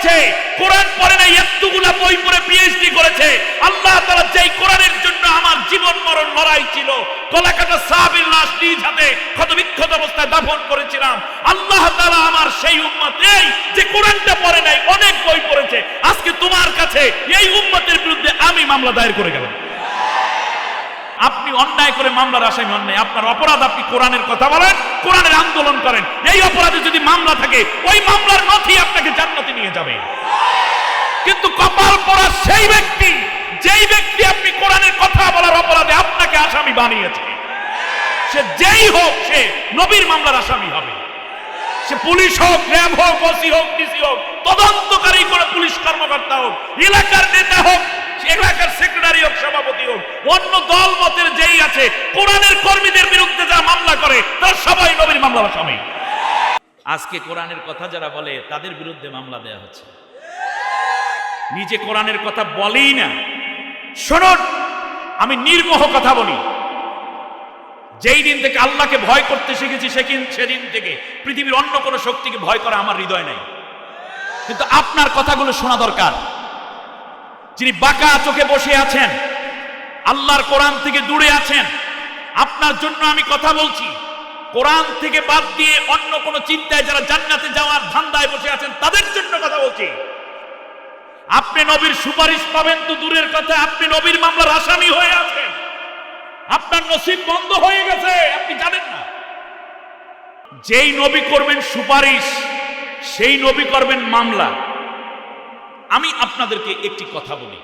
পড়েছে, কোরআন পড়ে নাই, এতগুলা বই পড়ে পিএইচডি করেছে। আল্লাহ তাআলা যেই কোরআনের জন্য আমার জীবন মরণ লড়াই ছিল, কলাকাটা সাহাবীর লাশ নিজ হাতে ক্ষতবিক্ষত অবস্থায় দাফন করেছিলাম, আল্লাহ তাআলা আমার সেই উম্মত এই যে কোরআনটা পড়ে নাই, অনেক বই পড়েছে, আজকে তোমার কাছে এই উম্মতের বিরুদ্ধে আমি মামলা দায়ের করে গেলাম। আপনি অন্যায় করে মামলার আসামি হন নাই, আপনার অপরাধ আপনি কোরআনের কথা বলেন, কোরআনের আন্দোলন করেন। এই অপরাধে যদি মামলা থাকে, ওই মামলার নথি আপনাকে জান্নাতে নিয়ে যাবে। কিন্তু কপাল পোড়া সেই ব্যক্তি, যেই ব্যক্তি আপনি কোরআনের কথা বলার অপরাধে আপনাকে আসামি বানিয়েছে, সে যেই হোক, সে নবীর মামলার আসামি হবে। সে পুলিশ হোক, র্যাব হোক, ওসি হোক, ডিসি হোক, তদন্তকারী করে পুলিশ কর্মকর্তা হোক, এলাকার নেতা হোক, এলাকার সেক্রেটারি হোক, সভাপতি হোক, অন্য দল মতের যেই আছে, কোরআনের কর্মীদের বিরুদ্ধে যারা মামলা করে তারা সবাই নবীর মামলার আসামি। আজকে কোরআনের কথা যারা বলে তাদের বিরুদ্ধে মামলা দেয়া হচ্ছে। নিজে কোরআনের কথা বলেই না। শুনুন, আমি নির্মোহ কথা বলি। যেই দিন থেকে আল্লাহকে ভয় করতে শিখেছি, সেদিন থেকে পৃথিবীর অন্য কোনো শক্তিকে ভয় করা আমার হৃদয় নাই। কিন্তু আপনার কথাগুলো শোনা দরকার। যিনি বাঁকা চোখে বসে আছেন, আল্লাহর কোরআন থেকে দূরে আছেন, আপনার জন্য আমি কথা বলছি। কোরআন থেকে বাদ দিয়ে অন্য কোন চিন্তায় যারা জান্নাতে যাওয়ার ধান্দায় বসে আছেন, তাদের জন্য কথা বলছি। আপনি নবীর সুপারিশ পাবেন তো দূরের কথা, আপনি নবীর মামলার আসামি হয়ে আছেন। আপনার নসিব বন্ধ হয়ে গেছে, আপনি জানেন না। যেই নবী করবেন সুপারিশ, সেই নবী করবেন মামলা। আমি আপনাদেরকে একটি কথা বলি,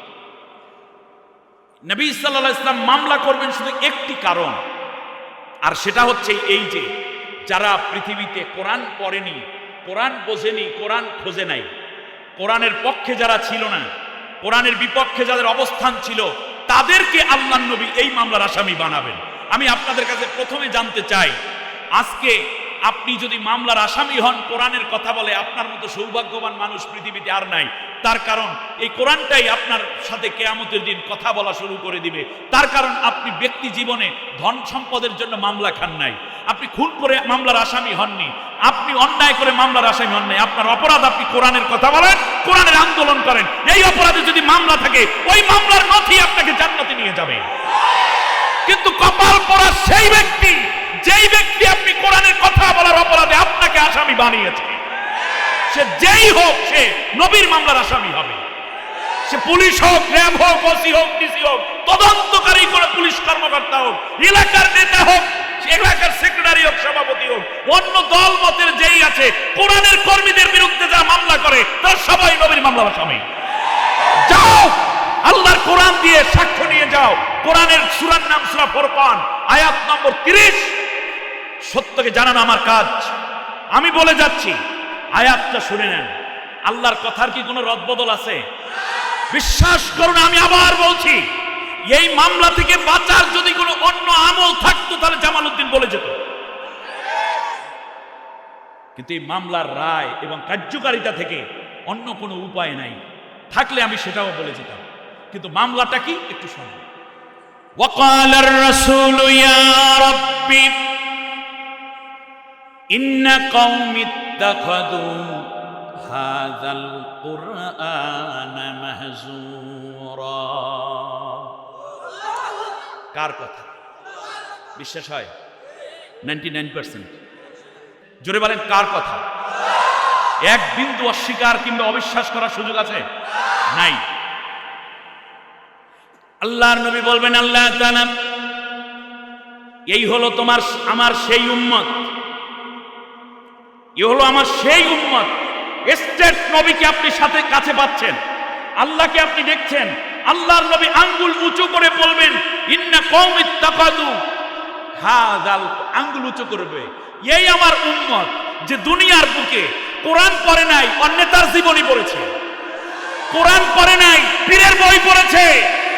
নবী সাল্লাল্লাহু আলাইহি ওয়াসাল্লাম মামলা করবেন শুধু একটি কারণ, আর সেটা হচ্ছে এই যে যারা পৃথিবীতে কোরআন পড়েনি, কোরআন বোঝেনি, কোরআন খোঁজে নাই, কোরআনের পক্ষে যারা ছিল না, কোরআনের বিপক্ষে যাদের অবস্থান ছিল, তাদেরকে আল্লাহর নবী এই মামলার আসামি বানাবেন। আমি আপনাদের কাছে প্রথমে জানতে চাই, আজকে আপনি যদি মামলার আসামি হন, কোরআনের কথা বলে, আপনার মতো সৌভাগ্যবান মানুষ পৃথিবীতে আর নাই। তার কারণ এই কোরআনটাই আপনার সাথে কিয়ামতের দিন কথা বলা শুরু করে দিবে। তার কারণ আপনি ব্যক্তি জীবনে ধন সম্পদের জন্য মামলা খান নাই, আপনি খুন করে মামলার আসামি হননি, আপনি অন্যায় করে মামলার আসামি হন নাই। আপনার অপরাধ আপনি কোরআনের কথা বলেন, কোরআনের আন্দোলন করেন। এই অপরাধে যদি মামলা থাকে, ওই মামলার নথি আপনাকে জান্নাতে নিয়ে যাবে। কিন্তু কপাল পোড়া সেই ব্যক্তি, যেই ব্যক্তি আপনি কোরআনের কথা বলার অপরাধে আপনাকে আসামি বানিয়েছে, সে যেই হোক, সে নবীর মামলার আসামি হবে। সে পুলিশ হোক, র্যাব হোক, ওসি হোক, ডিসি হোক, তদন্তকারী করে পুলিশ কর্মকর্তা হোক, এলাকার নেতা হোক, এলাকার সেক্রেটারি হোক, সভাপতি হোক, অন্য দল মতের যেই আছে, কোরআনের কর্মীদের বিরুদ্ধে যারা মামলা করে তারা সবাই নবীর মামলার আসামি। যাও, আল্লাহর কোরআন দিয়ে সাক্ষ্য নিয়ে যাও। কোরআনের সূরার নাম সূরা ফুরকান, আয়াত নম্বর 30। সত্যকে জানানো আমার কাজ, আমি বলে যাচ্ছি, আয়াতটা শুনে নেন। আল্লাহর কথার কি কোনো রদবদল আছে? বিশ্বাস করুন, আমি আবার বলছি, এই মামলা থেকে বাঁচার যদি কোনো অন্য আমল থাকতো তাহলে জামালউদ্দিন বলে যেত। কিন্তু এই মামলার রায় এবং কার্যকারিতা থেকে অন্য কোনো উপায় নাই, থাকলে আমি সেটাও বলে যেতাম। কিন্তু মামলাটা কি একটু শুনুন। ওয়াকালার রাসূলু ইয়া রাব্বি ইন্না কওমি ইত্তাখাযু হাযাল কুরআনা মাহজুরা। কার কথা? বিশ্বাস হয়? 99%। জোরে বলেন, কার কথা? এক বিন্দু অস্বীকার কিংবা অবিশ্বাস করার সুযোগ আছে? নাই। আল্লাহর নবী বলবেন, আল্লাহ তাআলা, এই হলো তোমার আমার সেই উম্মত, এই হলো আমার সেই উম্মত। স্টেট নবীকে আপনি সাথে কাছে পাচ্ছেন, আল্লাহকে আপনি দেখছেন। আল্লাহর নবী আঙ্গুল উঁচু করে বলবেন, ইন্না কওমি ইত্তাখাযু হাযাল, আঙ্গুল উঁচু করবে, এই আমার উম্মত যে দুনিয়ার বুকে কোরআন পড়ে নাই, অন্যতার জীবনী পড়েছে, কোরআন পড়ে নাই, পীরের বই পড়েছে,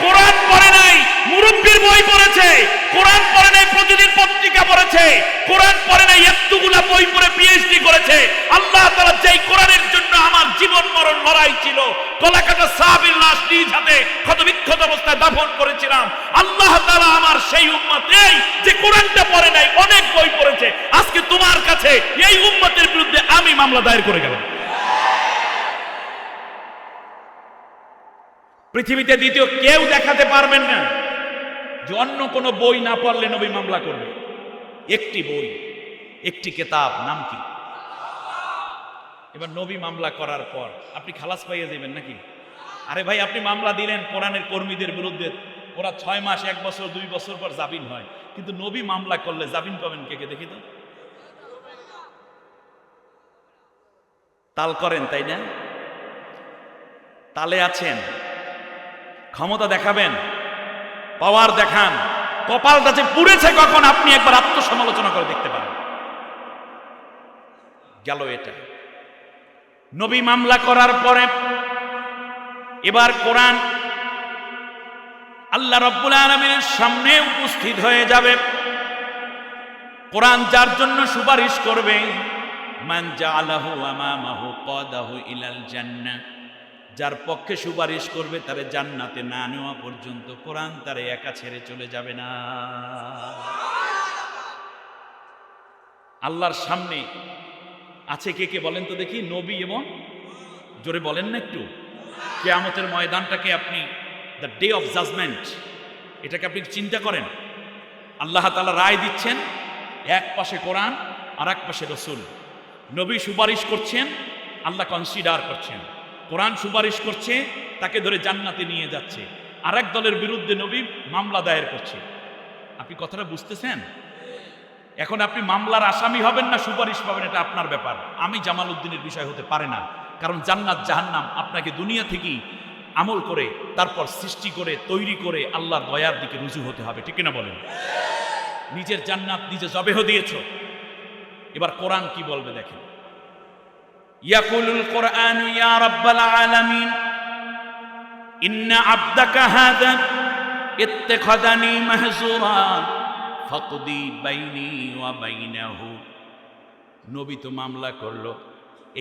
কোরআন পড়ে নাই, মুরব্বির বই পড়েছে, কোরআন পড়ে নাই, প্রতিদিন পত্রিকা পড়েছে, কোরআন পড়ে নাই, এতগুলা বই পড়ে পিএইচডি করেছে। আল্লাহ তাআলা যেই কোরআনের জন্য আমার জীবন মরণ লড়াই ছিল, কলাকাটা সাহাবীর লাশ নিজ হাতে ক্ষতবিক্ষত অবস্থায় দাফন করেছিলাম, আল্লাহ তাআলা আমার সেই উম্মত এই যে কোরআনটা পড়ে নাই, অনেক বই পড়েছে, আজকে তোমার কাছে এই উম্মতের বিরুদ্ধে আমি মামলা দায়ের করে গেলাম। পৃথিবীতে দ্বিতীয় কেউ দেখাতে পারবেন না যে অন্য কোনো বই না পড়লে নবী মামলা করবে। একটি বই, একটি কিতাব, নাম কি? এবার নবী মামলা করার পর আপনি খালাস পাইয়ে যাবেন নাকি? আরে ভাই, আপনি মামলা দিলেন কোরআনের কর্মীদের বিরুদ্ধে, ওরা 6 মাস, 1 বছর, 2 বছর পর জামিন হয়, কিন্তু নবী মামলা করলে জামিন পাবেন কে কে দেখি তো? তাল করেন, তাই না? তালে আছেন, ক্ষমতা দেখাবেন, পাওয়ার দেখান, কপালটা যে পুড়েছে কখন আপনি একবার আত্মসমালোচনা করে দেখতে পারেন। গেল এটা। নবী মামলা করার পরে এবার কোরআন আল্লাহ রাব্বুল আলামিনের সামনে উপস্থিত হয়ে যাবে। কোরআন যার জন্য সুপারিশ করবে, মান জাআলাহু আমামাহু কাদাহু ইলাল জান্নাহ, যার পক্ষে সুপারিশ করবে তারে জান্নাতে না নেওয়া পর্যন্ত কোরআন তারে একা ছেড়ে চলে যাবে না। আল্লাহর সামনে আছে কে কে বলেন তো দেখি? নবী এবং, জোরে বলেন না একটু, কিয়ামতের ময়দানটাকে আপনি, দ্য ডে অফ জাজমেন্ট, এটাকে আপনি চিন্তা করেন। আল্লাহ তাআলা রায় দিচ্ছেন, এক পাশে কোরআন আর এক পাশে রাসূল। নবী সুপারিশ করছেন, আল্লাহ কনসিডার করছেন। কোরআন সুপারিশ করছে, তাকে ধরে জান্নাতে নিয়ে যাচ্ছে। আরেক দলের বিরুদ্ধে নবী মামলা দায়ের করছে। আপনি কথাটা বুঝতেছেন? এখন আপনি মামলার আসামি হবেন না সুপারিশ পাবেন, এটা আপনার ব্যাপার। আমি জামাল উদ্দিনের বিষয় হতে পারে না, কারণ জান্নাত জাহান্নাম আপনাকে দুনিয়া থেকেই আমল করে, তারপর সৃষ্টি করে, তৈরি করে আল্লাহর দয়ার দিকে রুজু হতে হবে, ঠিক না বলেন? নিজের জান্নাত নিজে জবেহ দিয়েছ। এবার কোরআন কি বলবে দেখেন। ইয়াকুলুল কুরআনু ইয়া রাব্বাল আলামিন ইন্না আবদাকা হাযা ইত্তাখাযানি মাহজুরা ফাকদি বাইনি ওয়া বাইনাহু। নবী তো মামলা করলো,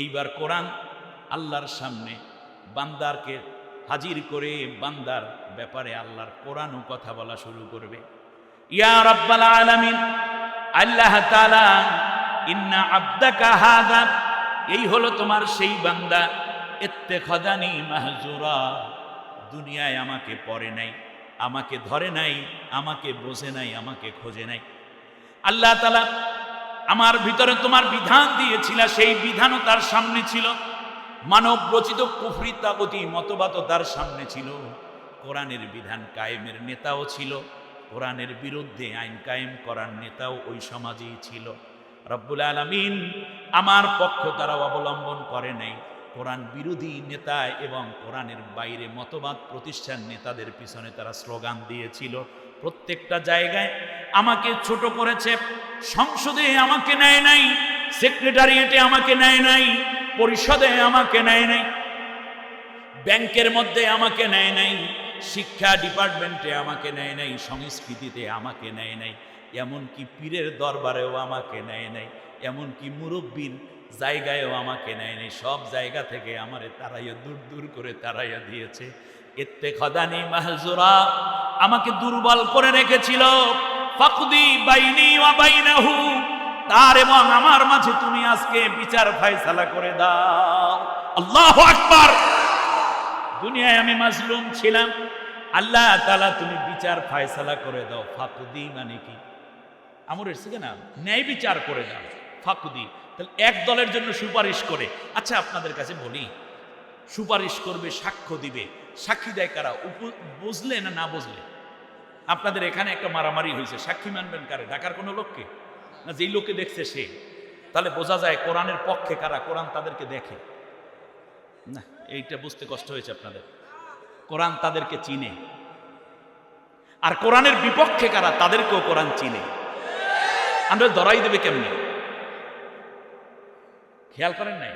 এইবার কোরআন আল্লাহর সামনে বান্দারকে হাজির করে বান্দার ব্যাপারে আল্লাহর কোরআনও কথা বলা শুরু করবে। ইয়া রাব্বাল আলামিন, আল্লাহ তাআলা, ইন্না আবদাকা হাযা, এই হলো তোমার সেই বান্দা, ইত্তাখাযানি মাহজুরা, দুনিয়ায় আমাকে পড়ে নাই, আমাকে ধরে নাই, আমাকে বোঝে নাই, আমাকে খোঁজে নাই। আল্লাহ তাআলা আমার ভিতরে তোমার বিধান দিয়েছিল, সেই বিধানও তার সামনে ছিল। মানব রচিত কুফরি তাগুতি মতবাদও তার সামনে ছিল। কোরআনের বিধান কায়েমের নেতাও ছিল, কোরআনের বিরুদ্ধে আইন কায়েম করার নেতাও ওই সমাজেই ছিল। রব্বুল আলামিন আমার পক্ষ তারা অবলম্বন করে নাই, কোরআন বিরোধী নেতা এবং কোরআনের বাইরে মতবাদ প্রতিষ্ঠান নেতাদের পিছনে তারা স্লোগান দিয়েছিল। প্রত্যেকটা জায়গায় আমাকে ছোট করেছে। সংসদে আমাকে নেয় নাই, সেক্রেটারিয়েটে আমাকে নেয় নাই, পরিষদে আমাকে নেয় নাই, ব্যাংকের মধ্যে আমাকে নেয় নাই, শিক্ষা ডিপার্টমেন্টে আমাকে নেয় নাই, সংস্কৃতিতে আমাকে নেয় নাই, এমনকি পীরের দরবারেও আমাকে নেয় নাই, এমনকি মুরব্বীর জায়গায়ও আমাকে নেয় নাই। সব জায়গা থেকে আমারে তারাইয়া দূর দূর করে তারাইয়া দিয়েছে। ইত্তাখাযানি মাহজুরা, আমাকে দুর্বল করে রেখেছিল। ফাকদি বাইনি ওয়া বাইনাহু, তার এবং আমার মাঝে তুমি আজকে বিচার ফায়সালা করে দাও। আল্লাহু আকবার। দুনিয়ায় আমি মাজলুম ছিলাম, আল্লাহ তাআলা তুমি বিচার ফায়সালা করে দাও। ফাকদি মানে কি? আমর এসে না, ন্যায় বিচার করে দাও। ফাকদি, তাহলে এক দলের জন্য সুপারিশ করে। আচ্ছা আপনাদের কাছে বলি, সুপারিশ করবে, সাক্ষ্য দিবে, সাক্ষী দেয় কারা? বুঝলে না না বুঝলে? আপনাদের এখানে একটা মারামারি হয়েছে, সাক্ষী মানবেন কারে? ঢাকার কোনো লোককে না, যেই লোককে দেখছে সে। তাহলে বোঝা যায় কোরআনের পক্ষে কারা, কোরআন তাদেরকে দেখে না। এইটা বুঝতে কষ্ট হয়েছে আপনাদের। কোরআন তাদেরকে চিনে। আর কোরআনের বিপক্ষে কারা, তাদেরকেও কোরআন চিনে। আমরা ধরাই দেবে কেমনে? খেয়াল করেন নাই?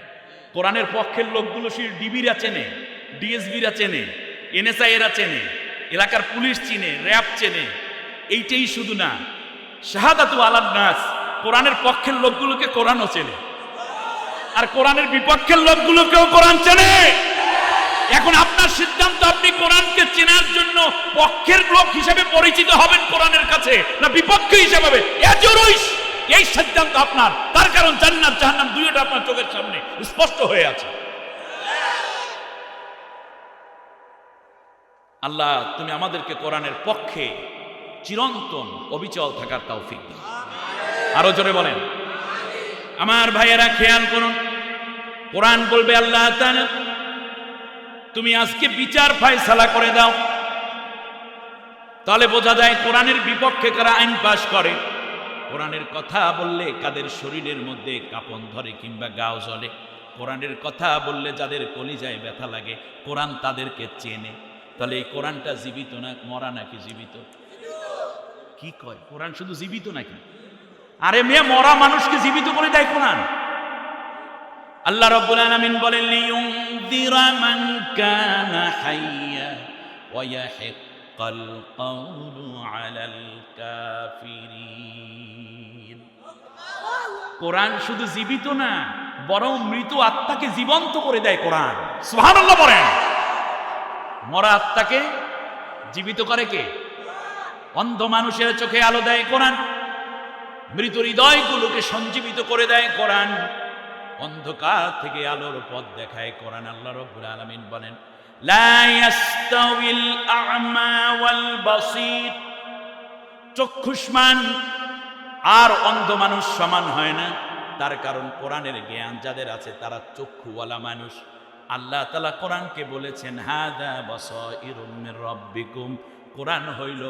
কোরআনের পক্ষের লোকগুলো সে ডিবিরা চেনে, ডিএসবিরা চেনে, এনএসআই এরা চেনে, এলাকার পুলিশ চিনে, র্যাব চেনে। এইটাই শুধু না, শাহাদাতু আলান নাস, কোরআনের পক্ষের লোকগুলোকে কোরআনও চেনে, আর কোরআনের বিপক্ষের লোকগুলোকেও কোরআন চেনে। এখন আপনার সিদ্ধান্ত, আপনি কোরআনকে চেনার জন্য পক্ষের লোক হিসেবে পরিচিত হবেন কোরআনের কাছে, না বিপক্ষ হিসেবে? এই সিদ্ধান্ত আপনার। তার কারণ জান্নাত জাহান্নাম দুইটা আপনার চোখের সামনে স্পষ্ট হয়ে আছে। আল্লাহ তুমি আমাদেরকে কোরআনের পক্ষে চিরন্তন অবিচল থাকার তৌফিক দাও। আরো জোরে বলেন। আমার ভাইয়েরা খেয়াল করুন, কোরআন বলবে আল্লাহ তাআলা তুমি আজকে বিচার ফায়সালা করে দাও। তাহলে বোঝা যায় কোরআনের বিপক্ষে কারা আইন পাশ করে। কোরআনের কথা বললে কাদের শরীরের মধ্যে কাঁপন ধরে কিংবা গাও জ্বলে, কোরআনের কথা বললে যাদের কলিজায় ব্যথা লাগে, কোরআন তাদেরকে চেনে। তাহলে এই কোরআনটা জীবিত না মরা নাকি জীবিত? কি কয় কোরআন শুধু জীবিত নাকি? আরে মেয়ে মরা মানুষকে জীবিত করে দেয় কোরআন। আল্লাহ রাব্বুল আলামিন বলেন লিয়ুনযিরা মান কানা হাইয়া ওয়া ইয়াহিক্কাল কাওলু আলাল কাফিরিন। কোরআন শুধু জীবিত না, বরং মৃত আত্মাকে জীবন্ত করে দেয় কোরআন। সুবহানাল্লাহ বলেন। মরা আত্মাকে জীবিত করে কে? অন্ধ মানুষের চোখে আলো দেয় কোরআন, মৃত হৃদয়গুলোকে সঞ্জীবিত করে দেয় কোরআন, অন্ধকার থেকে আলোর পথ দেখায় কোরআন। আল্লাহ রাব্বুল আলামিন বলেন লা ইয়াস্তাউইল আ'মা ওয়াল বাসীর। চক্ষুষ্মান আর অন্ধ মানুষ সমান হয় না, তার কারণ কোরআনের জ্ঞান যাদের আছে তারা চক্ষুওয়ালা মানুষ। আল্লাহ তাআলা কোরআনকে বলেছেন হাদা বাসাইরুম মির রাব্বিকুম। কোরআন হইল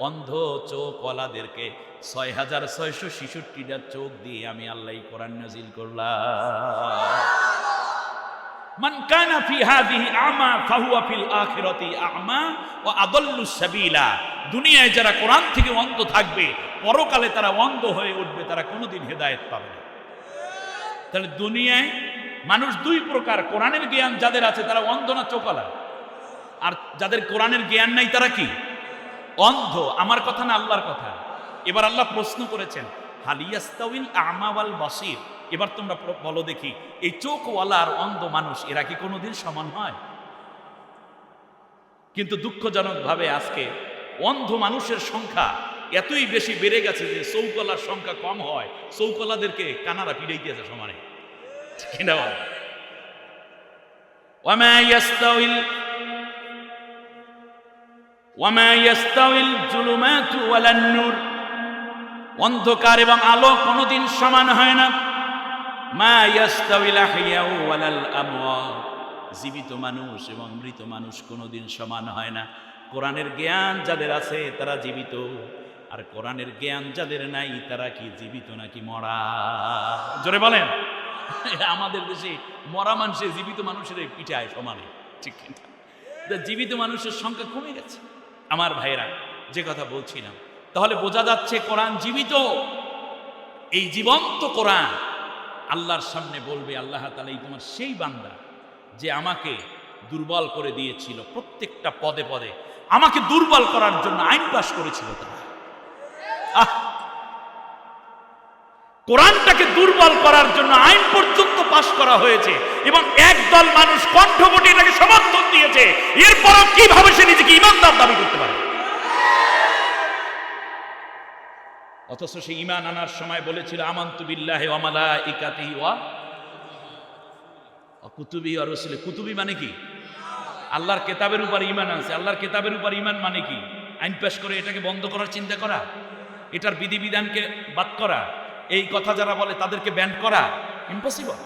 অন্ধ চোখওয়ালাদেরকে ৬৬৬৬টা চোখ দিয়ে আমি আল্লাহ কোরআন নাজিল করলাম। মান কানা ফি হাযিহি আ'মা ফাহুয়া ফিল আখিরাতি আ'মা ওয়া আদাল্লু সাবিলা। দুনিয়ায় যারা কোরআন থেকে অন্ধ থাকবে, পরকালে তারা অন্ধ হয়ে উঠবে, তারা কোনোদিন হেদায়েত পাবে না। তাহলে দুনিয়ায় মানুষ দুই প্রকার, কোরআনের জ্ঞান যাদের আছে তারা অন্ধ না চোখওয়ালা, আর যাদের কোরআনের জ্ঞান নাই তারা কি? অন্ধ। আমার কথা না আল্লাহর কথা। এবার আল্লাহ প্রশ্ন করেছেন হাল ইয়াস্তাউইল আ'মা ওয়াল বাসীর। এবার তোমরা বলো দেখি, এই চোখওয়ালা আর অন্ধ মানুষ এরা কি কোনোদিন সমান হয়? কিন্তু দুঃখজনকভাবে আজকে অন্ধ মানুষের সংখ্যা এতই বেশি বেড়ে গেছে যে চৌকলার সংখ্যা কম হয়, চৌকলাদেরকে কানারা পিড়াইতেছে সমানে। কিনা বল? ওয়ামা ইয়াস্তাউইল যুলুমাতু ওয়ালান নূর। অন্ধকার এবং আলো কোনোদিন সমান হয় না। মা ইয়াস্তাউইল আহইয়াউ ওয়ালাল আমওয়াত। জীবিত মানুষ এবং মৃত মানুষ কোনোদিন সমান হয় না। কোরআনের জ্ঞান যাদের আছে তারা জীবিত, আর কোরআনের জ্ঞান যাদের নাই তারা কি জীবিত নাকি মরা? জোরে বলেন। আমাদের দেশে মরা মানুষে জীবিত মানুষের পিঠায় সমানে, ঠিক কিনা? জীবিত মানুষের সংখ্যা কমে গেছে। আমার ভাইরা, যে কথা বলছিলাম, তাহলে বোঝা যাচ্ছে কোরআন জীবিত। এই জীবন্ত কোরআন আল্লাহর সামনে বলবে আল্লাহ তাআলা এই তোমার সেই বান্দা যে আমাকে দুর্বল করে দিয়েছিল, প্রত্যেকটা পদে পদে আমাকে দুর্বল করার জন্য আইন পাশ করেছিল তারা। কোরআনটাকে দুর্বল করার জন্য আইন পর্যন্ত পাশ করা হয়েছে এবং একদল মানুষ কণ্ঠবটি এটাকে সমর্থন দিয়েছে। এরপরও কিভাবে সে নিজেকে ঈমানদার দাবি করতে পারে? অথচ সে ঈমান আনার সময় বলেছিল আমানতু বিল্লাহি ওয়া মালাইকাতিহি ওয়া কুতুবিহি ওয়া রুসুলিহি। কুতুবি মানে কি? আল্লাহর কিতাবের উপর ঈমান আছে। আল্লাহর কিতাবের উপর ঈমান মানে কি? আইন পাশ করে এটাকে বন্ধ করার চিন্তা করা, এটার বিধিবিধানকে বাদ করা, এই কথা যারা বলে তাদেরকে ব্যান করা ইম্পসিবল।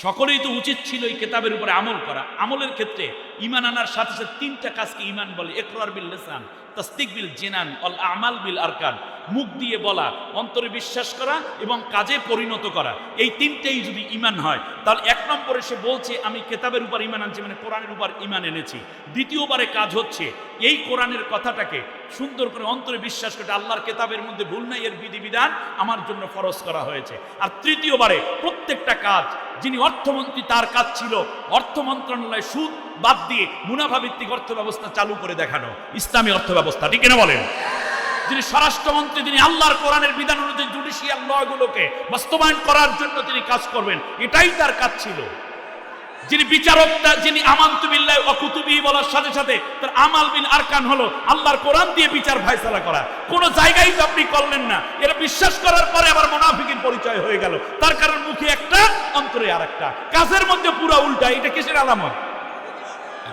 সকলেই তো উচিত ছিল এই কিতাবের উপরে আমল করা। আমলের ক্ষেত্রে ঈমান আনার সাথে সাথে তিনটা কাজকে ঈমান বলে। ইকরার বিল লিসান, তাসদিক বিল জিনান, ওয়াল আমাল বিল আরকান। মুখ দিয়ে বলা, অন্তরে বিশ্বাস করা এবং কাজে পরিণত করা, এই তিনটেই যদি ঈমান হয় তাহলে এক নম্বরে সে বলছে আমি কিতাবের উপর ঈমান আনছি, মানে কোরআনের উপর ঈমান এনেছি। দ্বিতীয়বারে কাজ হচ্ছে এই কোরআনের কথাটাকে সুন্দর করে অন্তরে বিশ্বাস করে আল্লাহর কিতাবের মধ্যে ভুল নাই, এর বিধিবিধান আমার জন্য ফরজ করা হয়েছে। আর তৃতীয়বারে প্রত্যেকটা কাজ, যিনি অর্থমন্ত্রী তার কাজ ছিল অর্থ মন্ত্রণালয় সুদ বাদ দিয়ে মুনাফা ভিত্তিক অর্থ ব্যবস্থা চালু করে দেখানো, ইসলামী অর্থ ব্যবস্থা, ঠিক কিনা বলেন? যিনি স্বরাষ্ট্রমন্ত্রী তিনি আল্লাহর কোরআনের বিধান অনুযায়ী জুডিশিয়াল লগুলোকে বাস্তবায়ন করার জন্য তিনি কাজ করবেন, এটাই তার কাজ ছিল। যিনি বিচারক, যিনি আমানতু বিল্লাহি ওয়া কুতুবিহি বলার সাথে সাথে তার আমাল বিল আরকান হলো আল্লাহর কোরআন দিয়ে বিচার ফায়সালা করা। কোন জায়গায় তো আপনি করলেন না। এরা বিশ্বাস করার পরে আবার মুনাফিকের পরিচয় হয়ে গেল, তার কারণ মুখে একটা অন্তরে আরেকটা, কাজের মধ্যে পুরো উল্টা। এটা কিসের আলামত?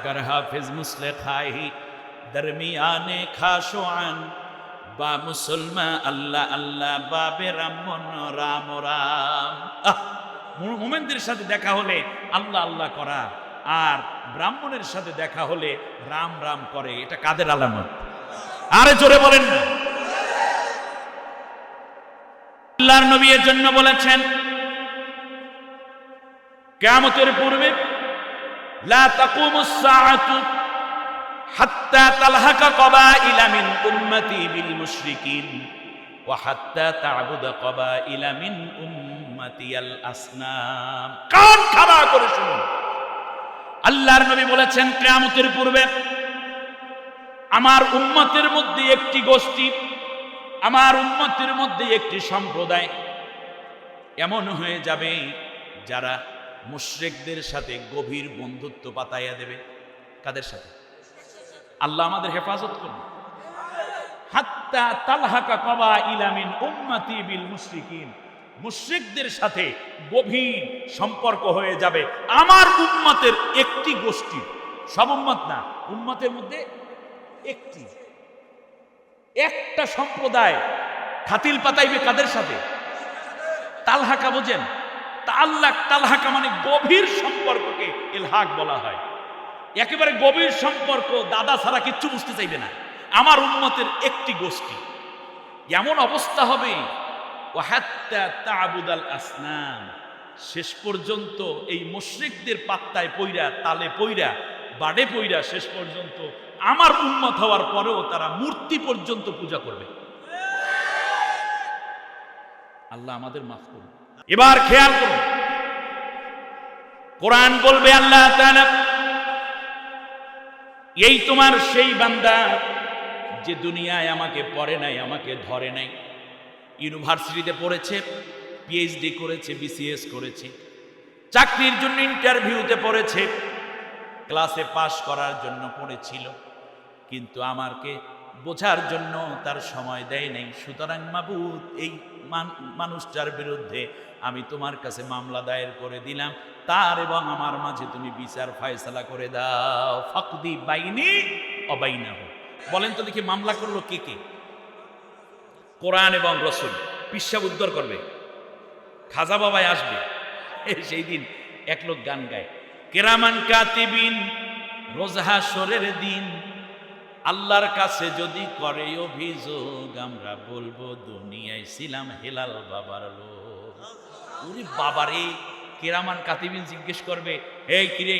अगर हाफिज मुस्ले खाही दरमियाने खाशोआन বা মুসলমান আল্লাহ আল্লাহ বাবে রামন রাম রাম। মুমিনদের সাথে দেখা হলে আল্লাহ আল্লাহ করা আর ব্রাহ্মণের সাথে দেখা হলে রাম রাম করে, এটা কাদের আলামত? আরে জোরে বলেন না। আল্লাহর নবী এর জন্য বলেছেন কিয়ামতের পূর্বে লা তাকুমুস সাআতু হাত্তা তালহাকা কবাইলা মিন উম্মতি বিল মুশরিকিন ওয়া হাত্তা তা'বুদা কবাইলা মিন উম্মতি আল আসনাম। কান খাড়া করে শুনুন, আল্লাহর নবী বলেছেন কিয়ামতের পূর্বে আমার উম্মতের মধ্যে একটি গোষ্ঠী, আমার উম্মতের মধ্যে একটি সম্প্রদায় এমন হয়ে যাবে যারা মুশরিকদের সাথে গভীর বন্ধুত্ব পাতাইয়া দেবে। কাদের সাথে? আল্লাহ আমাদের হেফাজত করুন। হাত্তা তালহাকা কবাইলা মিন উম্মতি বিল মুশরিকিন, মুশরিকদের সাথে গভীর সম্পর্ক হয়ে যাবে আমার উম্মতের একটি গোষ্ঠী, সব উম্মত না, উম্মতের মধ্যে একটি, একটা সম্প্রদায় খাতিল পাতাইবে কাদের সাথে? তালহাকা বোঝেন? তাল্লাক, তালহাকা মানে গভীর সম্পর্ককে ইলহাক বলা হয়। একেবারে গভীর সম্পর্ক, দাদা ছাড়া কিচ্ছু বুঝতে চাইবে না। আমার উম্মতের একটি গোষ্ঠী এমন অবস্থা হবে ওয়াহাত্তা তা'বুদাল আসনাম, শেষ পর্যন্ত এই মুশরিকদের পাত্তায় পইরা, তালে পইরা, বাড়ে পইরা শেষ পর্যন্ত আমার উম্মত হওয়ার পরেও তারা মূর্তি পর্যন্ত পূজা করবে। আল্লাহ আমাদের মাফ করুন। এবার খেয়াল করুন, কোরআন বলবে আল্লাহ তাআলা এই তোমার সেই বান্দা যে দুনিয়ায় আমাকে পড়ে নাই, আমাকে ধরে নাই, ইউনিভার্সিটিতে পড়েছে, পিএইচডি করেছে, বিসিএস করেছে, চাকরির জন্য ইন্টারভিউতে পড়েছে, ক্লাসে পাশ করার জন্য পড়েছিল, কিন্তু আমাকে বোঝার জন্য তার সময় দেয় নাই। সুতরাং মাবুদ, এই মানুষটার বিরুদ্ধে আমি তোমার কাছে মামলা দায়ের করে দিলাম, তার এবং আমার মাঝে তুমি বিচার ফায়সালা করে দাও। ফাকদি বাইনি অবাইনাহু। বলেন তো দেখি মামলা করলো কে কে? কোরআন এবং রাসূল। পিসাব উদ্ধার করবে, খাজা বাবাই আসবে সেই দিন। এক লোক গান গায়, কিরামান কাতিবিন রোজ হাশরের দিন আল্লাহর কাছে যদি করে অভিযোগ আমরা বলবো দুনিয়ায় ছিলাম হেলাল বাবার লোক। ওরে বাবারে, কিরামান কাতিবিন জিজ্ঞেস করবে, এই কিরে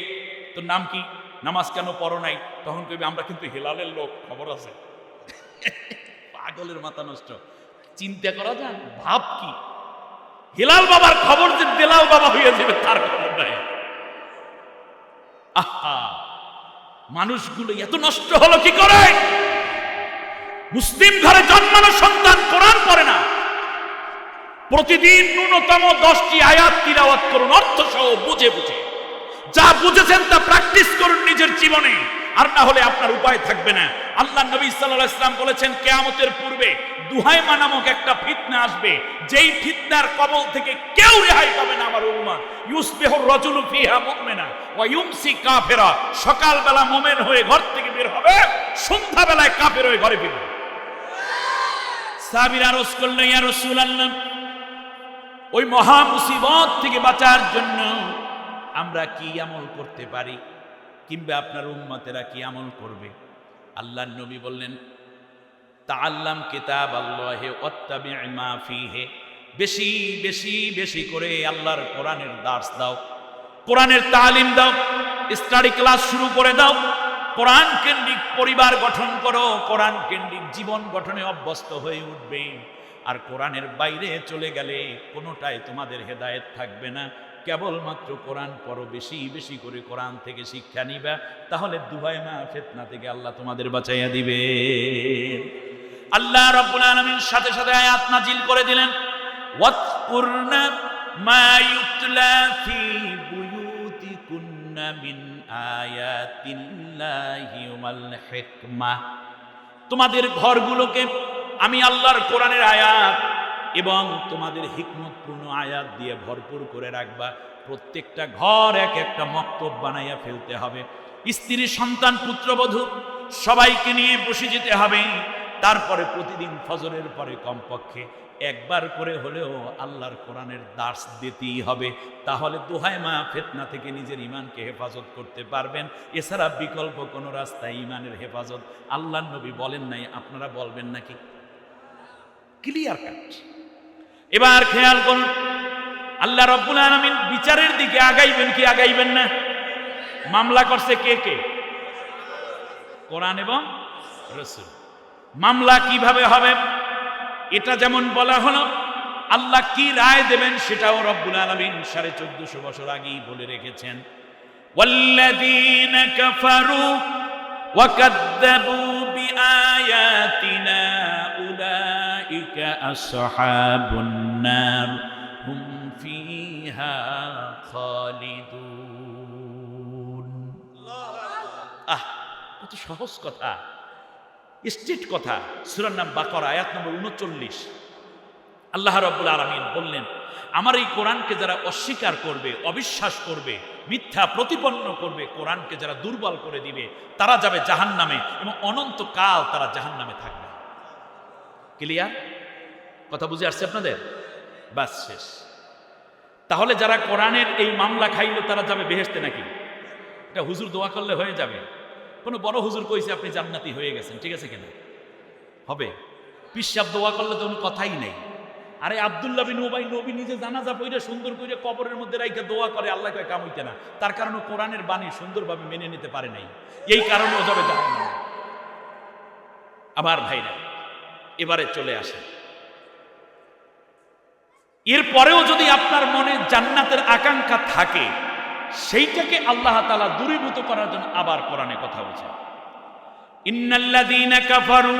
তোর নাম কি, নামাজ কেন পড়ো নাই? তখন কইবে আমরা কিন্তু হেলালের লোক, খবর আছে। পাগলের মাথা নষ্ট। চিন্তা করা যান, ভাব কি হেলাল বাবার খবর যে বেলাল বাবা হয়ে যাবে তার খবর নাই। আহা, মানুষগুলো এত নষ্ট হলো কি করে? মুসলিম ঘরে জন্মানো সন্তান কোরআন পড়ে না। প্রতিদিন ন্যূনতম 10টি আয়াত তিলাওয়াত করুন, অর্থ সহ বুঝে বুঝে। যা বুঝেছেন তা প্র্যাকটিস করুন নিজের জীবনে, আর না হলে আপনার উপায় থাকবে না। আল্লাহ নবী সাল্লাল্লাহু আলাইহি ওয়াসাল্লাম বলেছেন কিয়ামতের পূর্বে দুহাইমা নামক একটা ফিতনা আসবে, যেই ফিতনার কবল থেকে কেউ রেহাই পাবে না আমার উম্মত। ইউসবিহুর রাজুলু ফিহা মুমিনা ওয়া ইউমসি কাফিরা। সকালবেলা মুমিন হয়ে ঘর থেকে বের হবে, সন্ধ্যাবেলায় কাফের হয়ে ঘরে ফিরবে। সাহাবীরা আরজ করলেন, ইয়া রাসূলুল্লাহ, ওই মহা মুসিবত থেকে বাঁচার জন্য আমরা কি আমল করতে পারি, কিংবা আপনার উম্মতেরা কি আমল করবে? আল্লাহর নবী বললেন, তাআল্লাম কিতাব আল্লাহি ওয়াত্তাবি' মা ফীহি। বেশি বেশি বেশি করে আল্লাহর কোরআনের দার্স দাও, কোরআনের তালিম দাও, স্টাডি ক্লাস শুরু করে দাও, কোরআন কেন্দ্রিক পরিবার গঠন করো, কোরআন কেন্দ্রিক জীবন গঠনে অভ্যস্ত হয়ে উঠবে। আর কোরআনের বাইরে চলে গেলে কোনোটাই তোমাদের হেদায়েত থাকবে না। কেবলমাত্র কোরআন পড়ো, বেশি বেশি করে কোরআন থেকে শিক্ষা নিবা, তাহলে দুহাইমা ফিতনা থেকে আল্লাহ তোমাদের বাঁচাইয়া দিবে। আল্লাহ রাব্বুল আলামিন সাথে সাথে আয়াত নাজিল করে দিলেন, ওয়াজকুরনা মা ইউতলা ফি বুয়ুতিকুন্না মিন আয়াতিল্লাহি ওয়াল হিকমাহ। তোমাদের ঘরগুলোকে আমি আল্লাহর কোরআনের আয়াত এবং তোমাদের হিকমতপূর্ণ আয়াত দিয়ে ভরপুর করে রাখবা। প্রত্যেকটা ঘর এক একটা মক্তব বানাইয়া ফেলতে হবে। স্ত্রী, সন্তান, পুত্রবধূ সবাইকে নিয়ে বসে যেতে হবে। তারপরে প্রতিদিন ফজরের পরে কমপক্ষে একবার করে হলেও আল্লাহর কোরআনের দার্স দিতেই হবে। তাহলে দোহায় মা ফিতনা থেকে নিজের ঈমানকে হেফাজত করতে পারবেন। এছাড়া বিকল্প কোনো রাস্তায় ঈমানের হেফাজত আল্লাহর নবী বলেন নাই, আপনারা বলবেন নাকি? Clear cut. এবার খেয়াল করুন, আল্লাহ রাব্বুল আলামিন বিচারের দিকে আগাইবেন কি আগাইবেন না? মামলা করছে কে কে? কোরআন এবং রাসূল। মামলা কিভাবে হবে এটা যেমন বলা হলো, আল্লাহ কি রায় দেবেন সেটাও রব্বুল আলামিন 1450 বছর আগেই বলে রেখেছেন। ওয়াল্লাযীনা কাফারু ওয়া কাযযাবু বিআয়াতিনা উলাইকা আসহাবুন নার হুম ফিহা খালিদুন। কত সহজ কথা, স্ট্রেট কথা। সূরার নাম বাকারা, আয়াত নম্বর 39। আল্লাহ রাব্বুল আলামিন বললেন, আমার এই কোরআনকে যারা অস্বীকার করবে, অবিশ্বাস করবে, মিথ্যা প্রতিপন্ন করবে, কোরআনকে যারা দুর্বল করে দিবে, তারা যাবে জাহান্নামে এবং অনন্তকাল তারা জাহান্নামে থাকবে। ক্লিয়ার কথা বুঝে আসছে আপনাদের? বাস শেষ। তাহলে যারা কোরআনের এই মামলা খাইল তারা যাবে বেহেশতে নাকি? এটা হুজুর দোয়া করলে হয়ে যাবে? কোনো বড় হুজুর কইছে আপনি জান্নাতি হয়ে গেছেন, ঠিক আছে কিনা? হবে? পিসাব দোয়া করলে তো কোনো কথাই নেই। আরে আব্দুল্লাহ বিন উবাই নবী নিজে জানাজা পড়ে সুন্দর করে কবরের মধ্যে রাইখা দোয়া করে, আল্লাহ কয় কাম হইতে না। তার কারণে কোরআনের বাণী সুন্দরভাবে মেনে নিতে পারে নাই, এই কারণে ও যাবে জাহান্নামে। আবার ভাইরা এবারে চলে আসে, এরপরেও যদি আপনার মনে জান্নাতের আকাঙ্ক্ষা থাকে, সেইটাকে আল্লাহ তাআলা দূরীভূত করার জন্য আবার কোরআনে কথা বলছেন, ইন্নাল্লাযীনা কাফারু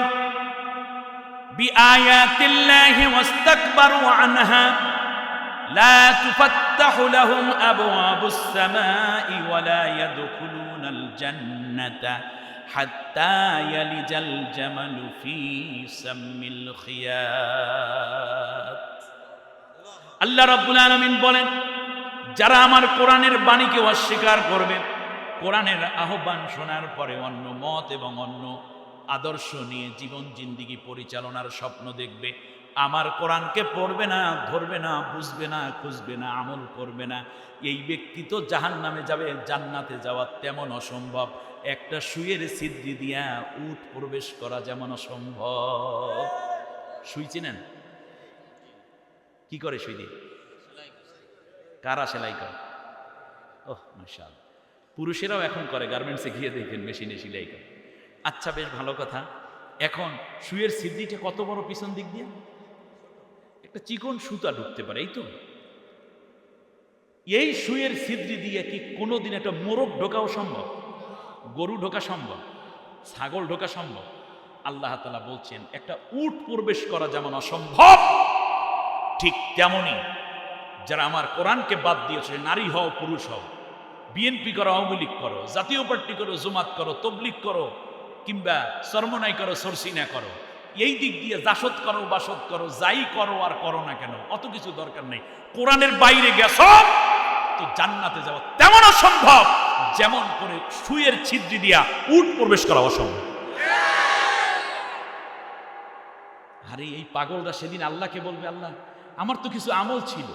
বিআয়াতিল্লাহি ওয়াস্তাকবারু আনহা লা তুফাত্তাহু লাহুম আবওয়াবুস সামাই ওয়া লা ইয়াদখুলুনাল জান্নাতা হাত্তা ইয়ালিজাল জামালু ফি সাম্মিল খিয়াত। আল্লাহ রাব্বুল আলামিন বলেন, যারা আমার কোরআনের বাণীকে অস্বীকার করবে, কোরআনের আহ্বান শোনার পরে অন্য মত এবং অন্য আদর্শ নিয়ে জীবন জিন্দিগি পরিচালনার স্বপ্ন দেখবে, আমার কোরআনকে পড়বে না, ধরবে না, বুঝবে না, খুঁজবে না, আমল করবে না, এই ব্যক্তি তো জাহান্নামে যাবে। জান্নাতে যাওয়া তেমন অসম্ভব, একটা সুইয়ের ছিদ্রি দিয়া উট প্রবেশ করা যেমন অসম্ভব। সুই চেনেন? কি করে সুই দিয়ে? কারা সেলাই করে? ওহ মাশাআল্লাহ, পুরুষেরাও এখন করে, গার্মেন্টসে গিয়ে দেখেন মেশিনে সেলাই করে। আচ্ছা, বেশ ভালো কথা। এখন সুইয়ের ছিদ্রিটা কত বড়, পিছন দিক দিয়ে একটা চিকন সুতা ঢুকতে পারে, এই তো। এই সুইয়ের ছিদ্রি দিয়ে কি কোনোদিন একটা মোরগ ঢোকাও সম্ভব? গরু ঢোকা সম্ভব? ছাগল ঢোকা সম্ভব? আল্লাহ তাআলা বলছেন, একটা উট প্রবেশ করা যেমন অসম্ভব, ঠিক তেমনি যারা আমার কোরআনকে বাদ দিয়েছে, নারী হও পুরুষ হও, বিএনপি করো, আওয়ামী লীগ করো, জাতীয় পার্টি করো, জমাত করো, তবলিগ করো, কিংবা চরমনাই করো, সরসিনা করো, এই দিক দিয়ে জাসদ করো, বাসদ করো, যাই করো আর করো না কেন, অত কিছু দরকার নেই। কোরআনের বাইরে গেছো তো জান্নাতে যাওয়া তেমন অসম্ভব যেমন করে সুইয়ের ছিদ্রি দিয়া উট প্রবেশ করা অসম্ভব। আরে এই পাগলরা সেদিন আল্লাহকে বলবে, আল্লাহ আমার তো কিছু আমল ছিল।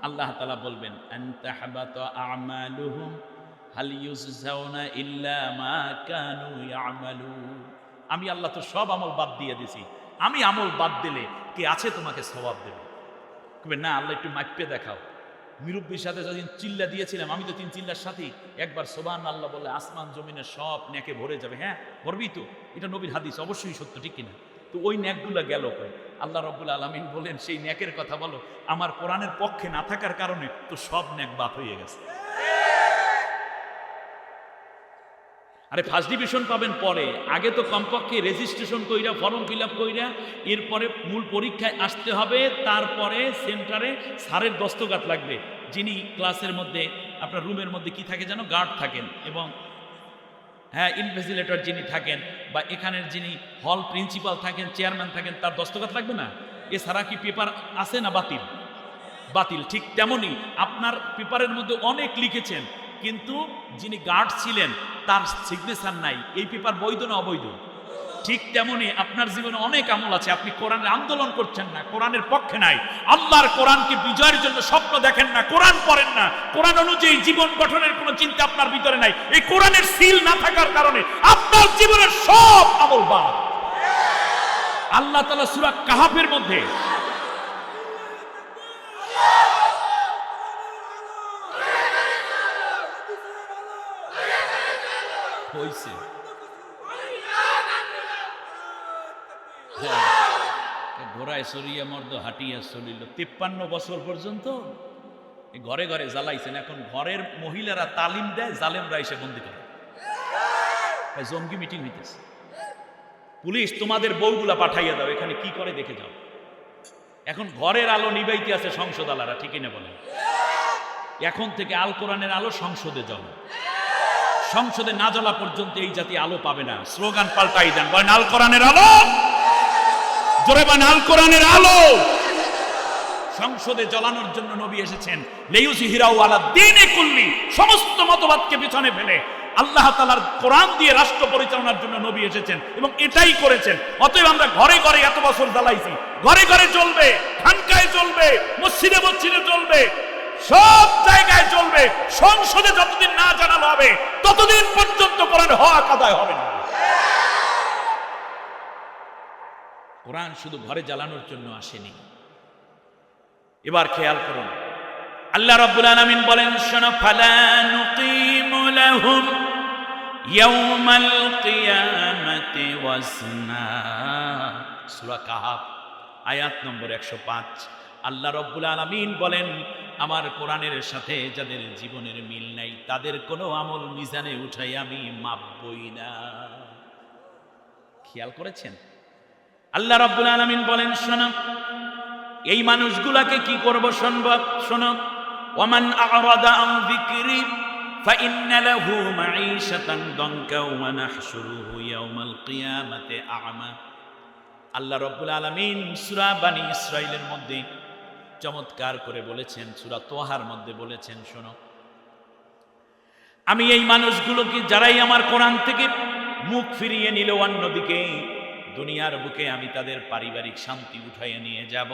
আল্লাহ তাআলা বলবেন, আনতা হাবাতা আমালুহুম হাল ইউজজাউনা ইল্লা মা কানু ইয়ামালুন। আমি আল্লাহ তো সব আমল বাদ দিয়ে দিছি, আমি আমল বাদ দিলে কে আছে তোমাকে সওয়াব দেবে? কবে না আল্লাহ একটু মাইপে দেখাও। মুরব্বির সাথে যখন চিল্লা দিয়েছিলাম, আমি তো 3 চিল্লার সাথে একবার সুবহানাল্লাহ বলে আসমান জমিনের সব নেকে ভরে যাবে। হ্যাঁ ভরবি তো, এটা নবীর হাদিস, অবশ্যই সত্য, ঠিক কিনা? তো ওই ন্যাকগুলো গেল কই? আল্লাহ রাব্বুল আলামিন বলেন, সেই ন্যাকের কথা বলো, আমার কোরআনের পক্ষে না থাকার কারণে তো সব ন্যাক বাদ হয়ে গেছে। আরে ফার্স্ট ডিভিশন পাবেন পরে, আগে তো কমপক্ষে রেজিস্ট্রেশন কইরা, ফর্ম ফিল আপ কইরা, এরপরে মূল পরীক্ষায় আসতে হবে, তারপরে সেন্টারে স্যারের দস্তখত লাগবে। যিনি ক্লাসের মধ্যে, আপনার রুমের মধ্যে কি থাকে যেন, গার্ড থাকেন, এবং হ্যাঁ ইনভিজিলেটর যিনি থাকেন, বা এখানের যিনি হল প্রিন্সিপাল থাকেন, চেয়ারম্যান থাকেন, তার দস্তখত লাগবে না? এছাড়া কি পেপার আছে না বাতিল? বাতিল। ঠিক তেমনি আপনার পেপারের মধ্যে অনেক লিখেছেন, কিন্তু যিনি গার্ড ছিলেন তার সিগনেচার নাই, এই পেপার বৈধ না অবৈধ? ঠিক তেমনি আপনার জীবনে অনেক আমল আছে, আপনি কোরআনের আন্দোলন করছেন না, কোরআনের পক্ষে নাই, আল্লাহর কোরআনকে বিজয়ের জন্য স্বপ্ন দেখেন না, কোরআন পড়েন না, কোরআন অনুযায়ী জীবন গঠনের কোনো চিন্তা আপনার ভিতরে নাই, এই কোরআনের সিল না থাকার কারণে আপনার জীবনের সব আমল বাদ। আল্লাহ তাআলা সূরা কাহাফের মধ্যে হইছে ঘোড়ায় চড়িয়া মর্দ হাঁটিয়া চলিল, 53 বছর পর্যন্ত ঘরে ঘরে জ্বালাইছেন। এখন ঘরের মহিলারা তালিম দেয়, জালেমরা এসে বন্দি করে। জঙ্গি মিটিং হইতেছে, পুলিশ তোমাদের বউগুলা পাঠাইয়া দাও, এখানে কি করে দেখে যাও। এখন ঘরের আলো নিবাইতে আছে সংসদ আলারা, ঠিকই না বলেন? এখন থেকে আল কোরআনের আলো সংসদে জ্বলে, সংসদে না জ্বলা পর্যন্ত এই জাতি আলো পাবে না। স্লোগান পাল্টাই দেন, বলেন আল কোরআনের আলো, জোরে বলেন আল কোরআনের আলো। সংসদে জ্বলানোর জন্য নবী এসেছেন, লিইউযহিরাহু আলা দ্বীনি কুল্লি, সমস্ত মতবাদকে পিছনে ফেলে আল্লাহ তাআলার কোরআন দিয়ে রাষ্ট্র পরিচালনার জন্য নবী এসেছেন এবং এটাই করেছেন। অতএব আমরা ঘরে ঘরে এত বছর জ্বালাইছি, ঘরে ঘরে চলবে, খানকায় চলবে, মসজিদে মসজিদে চলবে, সব জায়গায় চলবে। সংসদে যতদিন না জানানো হবে ততদিন পর্যন্ত কোরআন হক আদায় হবে না। কোরআন শুধু ঘরে জ্বালানোর জন্য আসেনি। এবার খেয়াল করুন, আল্লাহ রাব্বুল আলামিন বলেন, শোনো, ফালা নুকিমু লাহুম ইয়াউমাল কিয়ামাতি ওয়াজনা। সূরা কাহাফ আয়াত নম্বর 105। আল্লাহ রাব্বুল আলামিন বলেন, আমার কোরআনের সাথে যাদের জীবনের মিল নাই তাদের কোনো আমল মিজানে উঠাই আমি মাপবই না। খেয়াল করেছেন? আল্লাহ রাব্বুল আলামিন বলেন, শোনো, এই মানুষগুলাকে কি করব শোনো, ওয়ামান আ'রাদা আন যিকরি ফাইন্না লাহু মাঈশাতান দানকা ওয়া নাহশুরুহু ইয়াওমাল কিয়ামাতি আ'মা। আল্লাহ রাব্বুল আলামিন সূরা বানী ইসরাঈলের মধ্যে চমৎকার করে বলেছেন, সূরা তোহার মধ্যে বলেছেন, শোনো, আমি এই মানুষগুলোকে যারাই আমার কোরআন থেকে মুখ ফিরিয়ে নিল অন্যদিকে, দুনিয়ার বুকে আমি তাদের পারিবারিক শান্তি উঠাইয়ে নিয়ে যাব।